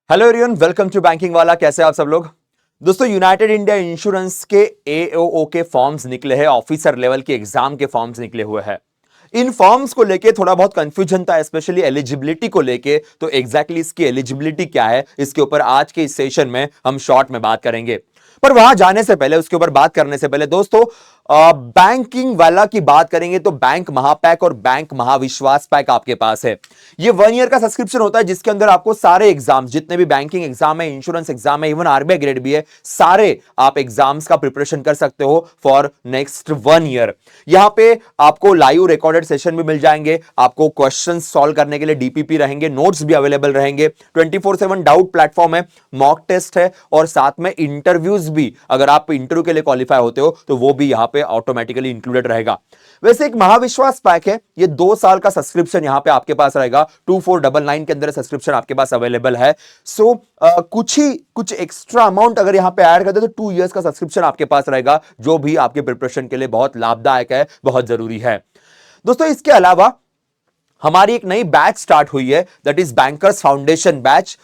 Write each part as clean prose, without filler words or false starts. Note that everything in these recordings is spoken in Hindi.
Hello everyone, welcome to banking वाला। कैसे आप सब लोग? दोस्तों, यूनाइटेड इंडिया इंश्योरेंस के एओओ के फॉर्म्स निकले हैं, ऑफिसर लेवल के एग्जाम के फॉर्म्स निकले हुए हैं। इन फॉर्म्स को लेके थोड़ा बहुत कंफ्यूजन था, स्पेशली एलिजिबिलिटी को लेके। तो एग्जैक्टली इसकी एलिजिबिलिटी क्या है, इसके ऊपर आज के इस सेशन में हम शॉर्ट में बात करेंगे। पर वहां जाने से पहले, उसके ऊपर बात करने से पहले दोस्तों, बैंकिंग वाला की बात करेंगे तो बैंक महापैक और बैंक महाविश्वास पैक आपके पास है। ये 1 ईयर का सब्सक्रिप्शन होता है, जिसके अंदर आपको सारे एग्जाम, जितने भी बैंकिंग एग्जाम है, इंश्योरेंस एग्जाम है, इवन आरबीआई ग्रेड भी है, सारे आप एग्जाम्स का प्रिपरेशन कर सकते हो फॉर नेक्स्ट 1 ईयर। यहां पे आपको लाइव रिकॉर्डेड सेशन भी मिल जाएंगे, आपको क्वेश्चन सॉल्व करने के लिए डीपीपी रहेंगे, नोट्स भी अवेलेबल रहेंगे, 24/7 डाउट प्लेटफॉर्म है, मॉक टेस्ट है और साथ में इंटरव्यूज भी। अगर आप इंटरव्यू के लिए क्वालिफाई होते हो तो वो भी यहां पे ऑटोमेटिकली इंक्लूडेड रहेगा। वैसे एक महाविश्वास पैक है, ये 2 साल का सब्सक्रिप्शन यहां पे आपके पास रहेगा। 2499 के अंदर सब्सक्रिप्शन आपके पास अवेलेबल है। सो कुछ एक्स्ट्रा अमाउंट अगर यहां पे ऐड करते तो 2 इयर्स का सब्सक्रिप्शन आपके पास रहेगा, जो भी आपके प्रिपरेशन के लिए बहुत लाभदायक है, बहुत जरूरी है। दोस्तों, इसके अलावा हमारी एक नई बैच स्टार्ट हुई है, that is bankers foundation batch.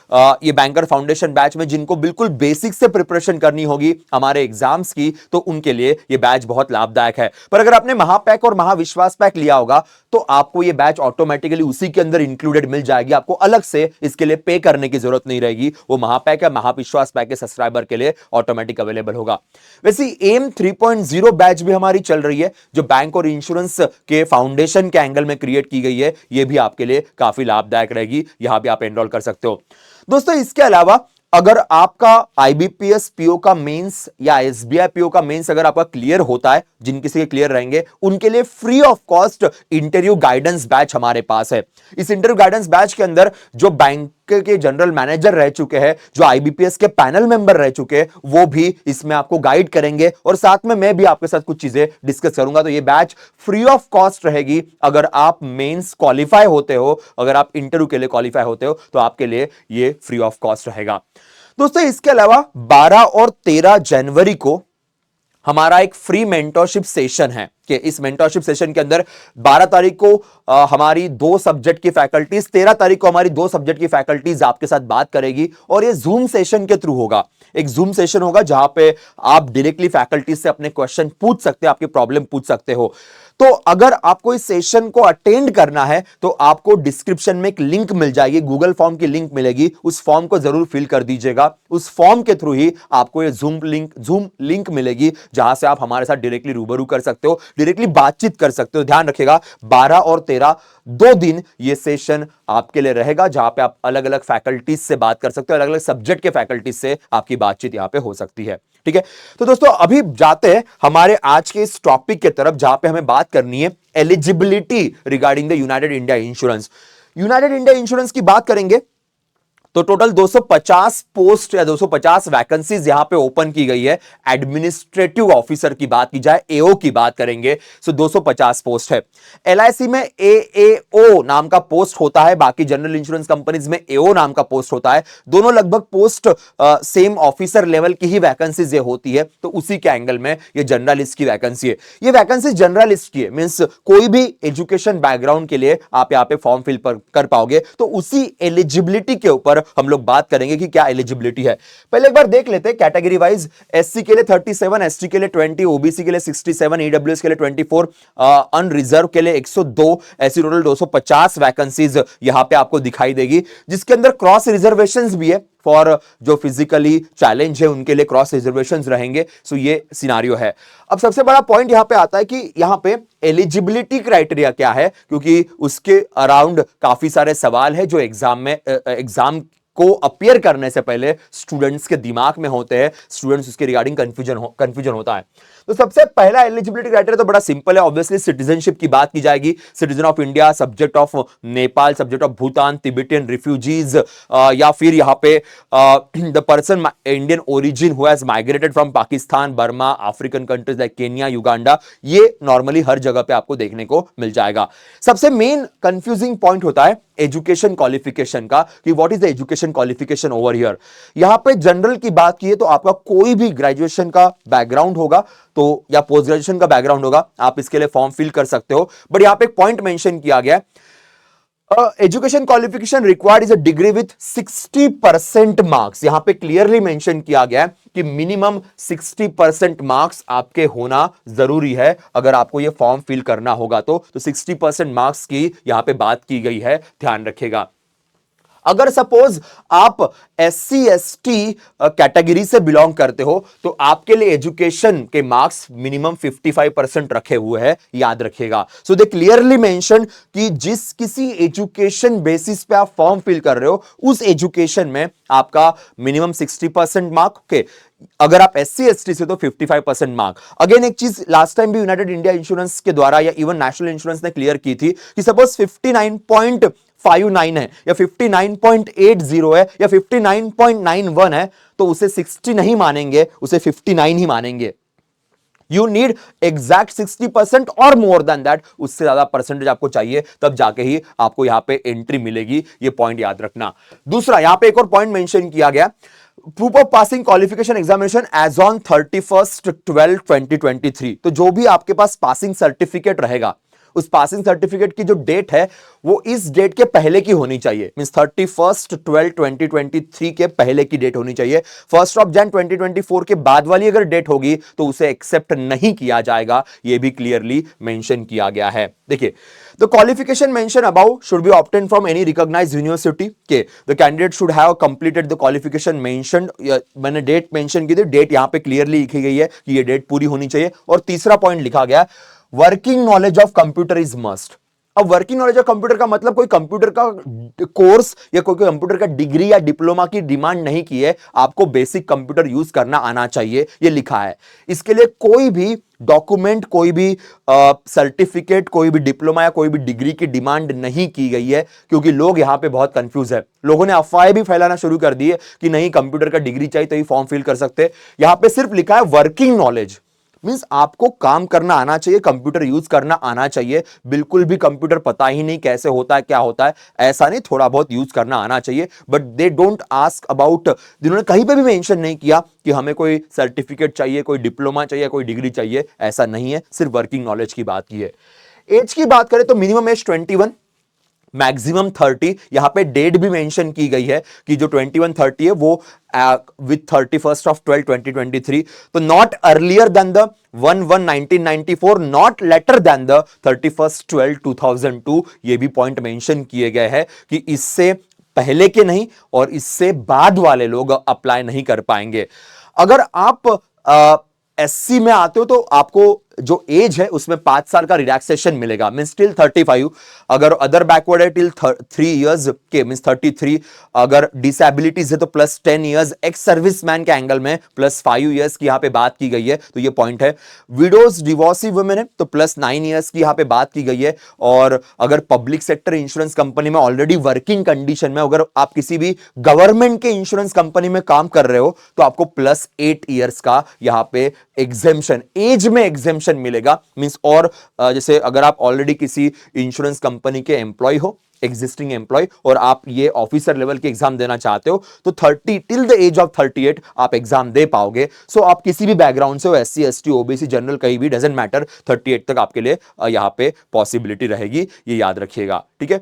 ये बैंकर फाउंडेशन बैच में जिनको बिल्कुल बेसिक से प्रिपरेशन करनी होगी हमारे एग्जाम्स की, तो उनके लिए ये बैच बहुत लाभदायक है। पर अगर आपने महापैक और महाविश्वास पैक लिया होगा तो आपको ये बैच ऑटोमेटिकली उसी के अंदर इंक्लूडेड मिल जाएगी, आपको अलग से इसके लिए पे करने की जरूरत नहीं रहेगी। वो महापैक या महाविश्वास पैक के सब्सक्राइबर के लिए ऑटोमेटिक अवेलेबल होगा। वैसे एम 3.0 बैच भी हमारी चल रही है, जो बैंक और इंश्योरेंस के फाउंडेशन के एंगल में क्रिएट की गई है। ये भी आपके लिए काफी लाभदायक रहेगी, यहां भी आप एनरोल कर सकते हो। दोस्तों, इसके अलावा अगर आपका आईबीपीएस पीओ का मेंस या एसबीआई पीओ का मेंस अगर आपका क्लियर होता है, जिन किसी के क्लियर रहेंगे उनके लिए free of cost interview guidance batch हमारे पास है। इस इंटरव्यू गाइडेंस बैच के अंदर जो बैंक के जनरल मैनेजर रह चुके हैं, जो आईबीपीएस के पैनल मेंबर रह चुके हैं, वो भी इसमें आपको गाइड करेंगे और साथ में मैं भी आपके साथ कुछ चीजें डिस्कस करूंगा। तो ये बैच फ्री ऑफ कॉस्ट रहेगी। अगर आप मेंस क्वालिफाई होते हो, अगर आप इंटरव्यू के लिए क्वालिफाई होते हो, तो आपके लिए ये फ्री ऑफ कॉस्ट रहेगा। दोस्तों, इसके अलावा 12 और 13 जनवरी को हमारा एक फ्री मेंटरशिप सेशन है कि इस मेंटरशिप सेशन के अंदर 12 तारीख को हमारी 2 सब्जेक्ट की फैकल्टीज, 13 तारीख को हमारी 2 सब्जेक्ट की फैकल्टीज आपके साथ बात करेगी और ये जूम सेशन के थ्रू होगा। एक जूम सेशन होगा जहां पे आप डायरेक्टली फैकल्टी से अपने क्वेश्चन पूछ सकते हैं, आपकी प्रॉब्लम पूछ सकते हो। तो अगर आपको इस सेशन को अटेंड करना है तो आपको डिस्क्रिप्शन में एक लिंक मिल जाएगी, गूगल फॉर्म की लिंक मिलेगी, उस फॉर्म को जरूर फिल कर दीजिएगा। उस फॉर्म के थ्रू ही आपको ये जूम लिंक मिलेगी, जहां से आप हमारे साथ डायरेक्टली रूबरू कर सकते हो, डायरेक्टली बातचीत कर सकते हो। ध्यान रखिएगा, 12 और 13 2 दिन ये सेशन आपके लिए रहेगा, जहां पे आप अलग अलग फैकल्टीज से बात कर सकते हो, अलग अलग सब्जेक्ट के फैकल्टीज से आपकी बातचीत यहां पे हो सकती है। ठीक है, तो दोस्तों अभी जाते हैं हमारे आज के इस टॉपिक की तरफ, जहां पे हमें बात करनी है eligibility regarding the United India insurance. United India insurance की बात करेंगे तो टोटल 250 पोस्ट या 250 वैकेंसीज यहां पे ओपन की गई है। एडमिनिस्ट्रेटिव ऑफिसर की बात की जाए, एओ की बात करेंगे, सो 250 पोस्ट है। एलआईसी में एएओ नाम का पोस्ट होता है, बाकी जनरल इंश्योरेंस कंपनीज में एओ नाम का पोस्ट होता है। दोनों लगभग पोस्ट सेम ऑफिसर लेवल की ही वैकेंसीज ये होती है, तो उसी के एंगल में ये जनरलिस्ट की वैकेंसी है। ये वैकेंसी जनरलिस्ट की है, मींस कोई भी एजुकेशन बैकग्राउंड के लिए आप यहां पे फॉर्म फिल कर पाओगे। तो उसी एलिजिबिलिटी के ऊपर हम लोग बात करेंगे कि क्या एलिजिबिलिटी है। पहले एक बार देख लेते हैं कैटेगरी वाइज। एससी के लिए 37, एसटी के लिए 20, ओबीसी के लिए 67, ईडब्ल्यूएस के लिए 24, अनरिजर्व के लिए 102, ऐसी टोटल 250 वैकेंसीज यहां पे आपको दिखाई देगी, जिसके अंदर क्रॉस रिजर्वेशंस भी है। फॉर जो फिजिकली चैलेंज है उनके लिए क्रॉस रिजर्वेशंस रहेंगे। सो ये सिनारियो है। अब सबसे बड़ा पॉइंट यहां पे आता है कि यहां पे एलिजिबिलिटी क्राइटेरिया क्या है, क्योंकि उसके अराउंड काफी सारे सवाल है जो एग्जाम को अपीयर करने से पहले स्टूडेंट्स के दिमाग में होते हैं, स्टूडेंट्स उसके रिगार्डिंग कंफ्यूजन होता है। तो सबसे पहला एलिजिबिलिटी क्राइटेरिया तो बड़ा सिंपल है, ऑब्वियसली सिटीजनशिप की बात की जाएगी। Citizen of India, subject of Nepal, subject of Bhutan, Tibetan refugees, या फिर यहां पे the person Indian origin who has migrated from Pakistan, Burma, African countries like Kenya, Uganda, ये नॉर्मली हर जगह पे आपको देखने को मिल जाएगा। सबसे मेन कंफ्यूजिंग पॉइंट होता है एजुकेशन क्वालिफिकेशन का, कि what is the education qualification over here. यहां पे जनरल की बात की है तो आपका कोई भी ग्रेजुएशन का बैकग्राउंड होगा तो या पोस्ट ग्रेजुएशन का बैकग्राउंड होगा, आप इसके लिए फॉर्म फिल कर सकते हो। बट यहां पे एक पॉइंट मेंशन किया गया है, education qualification required is a degree with 60% marks. यहां पे क्लियरली मेंशन किया गया है कि मिनिमम 60% मार्क्स आपके होना जरूरी है अगर आपको ये फॉर्म फिल करना होगा तो 60% मार्क्स की यहां पे बात की गई है, ध्यान रखिएगा। अगर सपोज आप SC ST कैटेगरी से बिलोंग करते हो तो आपके लिए एजुकेशन के मार्क्स मिनिमम 55% रखे हुए हैं, याद रखिएगा। सो दे क्लियरली मेंशन कि जिस किसी एजुकेशन बेसिस पे आप फॉर्म फिल कर रहे हो उस एजुकेशन में आपका मिनिमम 60% मार्क, ओके। अगर आप SC ST से तो 55% मार्क। अगेन एक चीज लास्ट टाइम भी यूनाइटेड इंडिया इंश्योरेंस के द्वारा या इवन नेशनल इंश्योरेंस ने क्लियर की थी कि सपोज 59.59 है या 59.80 है या 59.91 है तो उसे 60 नहीं मानेंगे, उसे 59 ही मानेंगे। यू नीड एग्जैक्ट 60% और मोर देन दैट, उससे ज्यादा परसेंटेज आपको चाहिए, तब जाके ही आपको यहां पे एंट्री मिलेगी। ये पॉइंट याद रखना। दूसरा यहां पे एक और पॉइंट मेंशन किया गया, proof of passing qualification examination as on 31/12/2023। तो जो भी आपके पास पासिंग सर्टिफिकेट रहेगा उस पासिंग सर्टिफिकेट की जो डेट है वो इस डेट के पहले की होनी चाहिए, मींस 31/12/2023 के पहले की डेट होनी चाहिए। 1 Jan 2024 के बाद वाली अगर डेट होगी तो उसे एक्सेप्ट नहीं किया जाएगा, यह भी क्लियरली मेंशन किया गया है। देखिए, the qualification mention above should be obtain from any recognised university के the candidate should have completed the qualification mentioned. मैंने डेट मेंशन की थी, डेट यहां पे क्लियरली लिखी गई है कि ये डेट पूरी होनी चाहिए। और तीसरा पॉइंट लिखा गया, working knowledge of computer is must. अब वर्किंग नॉलेज ऑफ कंप्यूटर का मतलब कोई कंप्यूटर का कोर्स या कोई कंप्यूटर का डिग्री या डिप्लोमा की डिमांड नहीं की है, आपको बेसिक कंप्यूटर यूज करना आना चाहिए, ये लिखा है। इसके लिए कोई भी डॉक्यूमेंट, कोई भी सर्टिफिकेट, कोई भी डिप्लोमा या कोई भी डिग्री की डिमांड नहीं की गई है, क्योंकि लोग यहां पे बहुत कंफ्यूज है। लोगों ने अफवाहें भी फैलाना शुरू कर दी है कि नहीं कंप्यूटर का डिग्री चाहिए तो ही फॉर्म फिल कर सकते। यहां पे सिर्फ लिखा है वर्किंग नॉलेज, मींस आपको काम करना आना चाहिए, कंप्यूटर यूज करना आना चाहिए। बिल्कुल भी कंप्यूटर पता ही नहीं कैसे होता है, क्या होता है, ऐसा नहीं, थोड़ा बहुत यूज करना आना चाहिए। But they don't ask about, जिन्होंने कहीं पे भी मेंशन नहीं किया कि हमें कोई सर्टिफिकेट चाहिए, कोई डिप्लोमा चाहिए, कोई डिग्री चाहिए, ऐसा नहीं है, सिर्फ वर्किंग नॉलेज की बात की है। एज की बात करें तो मिनिमम एज 21, मैक्सिमम 30। यहां पे डेट भी मेंशन की गई है कि जो 21-30 है वो विथ 31/12/2023, तो not earlier than the 1/1/1994, not later than the 31/12/2002। ये भी पॉइंट मेंशन किए गए हैं कि इससे पहले के नहीं और इससे बाद वाले लोग अप्लाई नहीं कर पाएंगे। अगर आप SC में आते हो तो आपको जो एज है उसमें 5 साल का रिलैक्सेशन मिलेगा, मींस टिल 35। अगर अदर बैकवर्ड है टिल 3 इयर्स के, मींस 33। अगर डिसेबिलिटीज है तो प्लस 10 इयर्स, एक्स सर्विसमैन के एंगल में प्लस 5 इयर्स की यहां पे बात की गई है, तो ये पॉइंट है। विडोज डिवोर्सी वुमेन है तो प्लस 9 इयर्स की यहां पे बात की गई है। और अगर पब्लिक सेक्टर इंश्योरेंस कंपनी में ऑलरेडी वर्किंग कंडीशन में, अगर आप किसी भी गवर्नमेंट के इंश्योरेंस कंपनी में काम कर रहे हो तो आपको प्लस 8 इयर्स का यहां पे एग्जेम्पशन, एज में एग्जेम्पशन मिलेगा, मींस। और जैसे अगर आप ऑलरेडी किसी इंश्योरेंस कंपनी के एम्प्लॉय हो, एग्जिस्टिंग एम्प्लॉय, और आप ये ऑफिसर लेवल के एग्जाम देना चाहते हो तो 30 टिल द एज ऑफ 38 आप एग्जाम दे पाओगे। सो आप किसी भी बैकग्राउंड से हो, SC ST OBC जनरल कहीं भी, डजंट मैटर, 38 तक आपके लिए यहां पे पॉसिबिलिटी रहेगी, ये याद रखिएगा, ठीक है।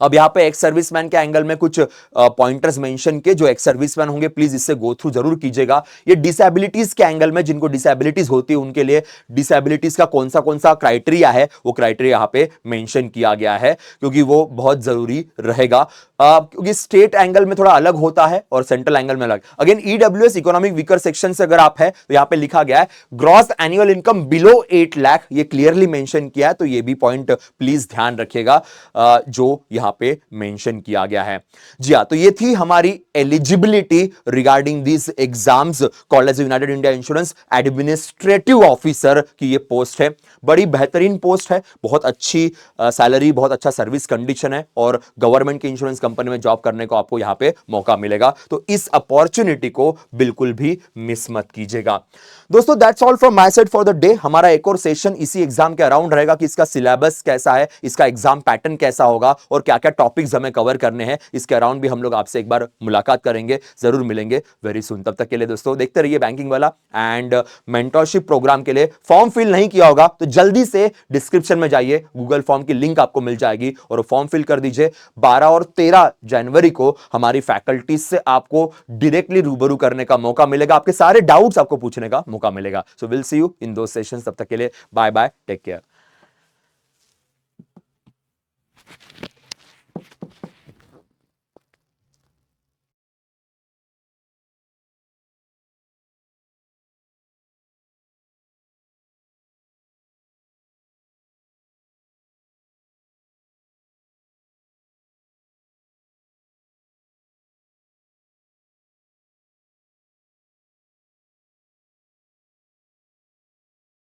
अब यहां पे एक्स सर्विसमैन के एंगल में कुछ पॉइंटर्स मेंशन के, जो एक्स सर्विसमैन होंगे प्लीज इससे गो थ्रू जरूर कीजिएगा। ये डिसेबिलिटीज के एंगल में, जिनको डिसेबिलिटीज होती है उनके लिए डिसेबिलिटीज का कौन सा क्राइटेरिया है, वो क्राइटेरिया यहां पे मेंशन किया गया है, क्योंकि वो बहुत जरूरी रहेगा। क्योंकि स्टेट एंगल में थोड़ा अलग होता है और सेंट्रल एंगल में अलग। Again EWS economic weaker section से अगर आप है तो यहां पे लिखा गया है gross annual income below 8 lakh, ये क्लियरली मेंशन किया है, तो ये भी पॉइंट प्लीज ध्यान रखिएगा जो यहां पे मेंशन किया गया है। जी हां, तो ये थी हमारी eligibility regarding this exams called as United India insurance administrative officer की ये पोस्ट है। बड़ी बेहतरीन पोस्ट है, बहुत अच्छी सैलरी, बहुत अच्छा सर्विस कंडीशन है और गवर्नमेंट की इंश्योरेंस कंपनी में जॉब करने को आपको यहां पे मौका मिलेगा, तो इस अपॉर्चुनिटी को बिल्कुल भी मिस मत कीजिएगा। दोस्तों that's all from my side for the day. हमारा एक और सेशन इसी एग्जाम के अराउंड रहेगा कि इसका सिलेबस कैसा है, इसका एग्जाम पैटर्न कैसा होगा और क्या क्या क्या टॉपिक्स हमें कवर करने हैं, इसके अराउंड भी हम लोग आपसे एक बार मुलाकात करेंगे, जरूर मिलेंगे वेरी सुन। तब तक के लिए दोस्तों देखते रहिए बैंकिंग वाला। एंड मेंटरशिप प्रोग्राम के लिए फॉर्म फिल नहीं किया होगा तो जल्दी से डिस्क्रिप्शन में जाइए, गूगल फॉर्म की लिंक आपको मिल जाएगी और फॉर्म फिल कर दीजिए। 12 और 13 जनवरी को हमारी फैकल्टी से आपको डायरेक्टली रूबरू करने का मौका मिलेगा, आपके सारे डाउट्स आपको पूछने का मौका मिलेगा। So will see you in दो सेशंस। तब तक के लिए बाय बाय, टेक केयर।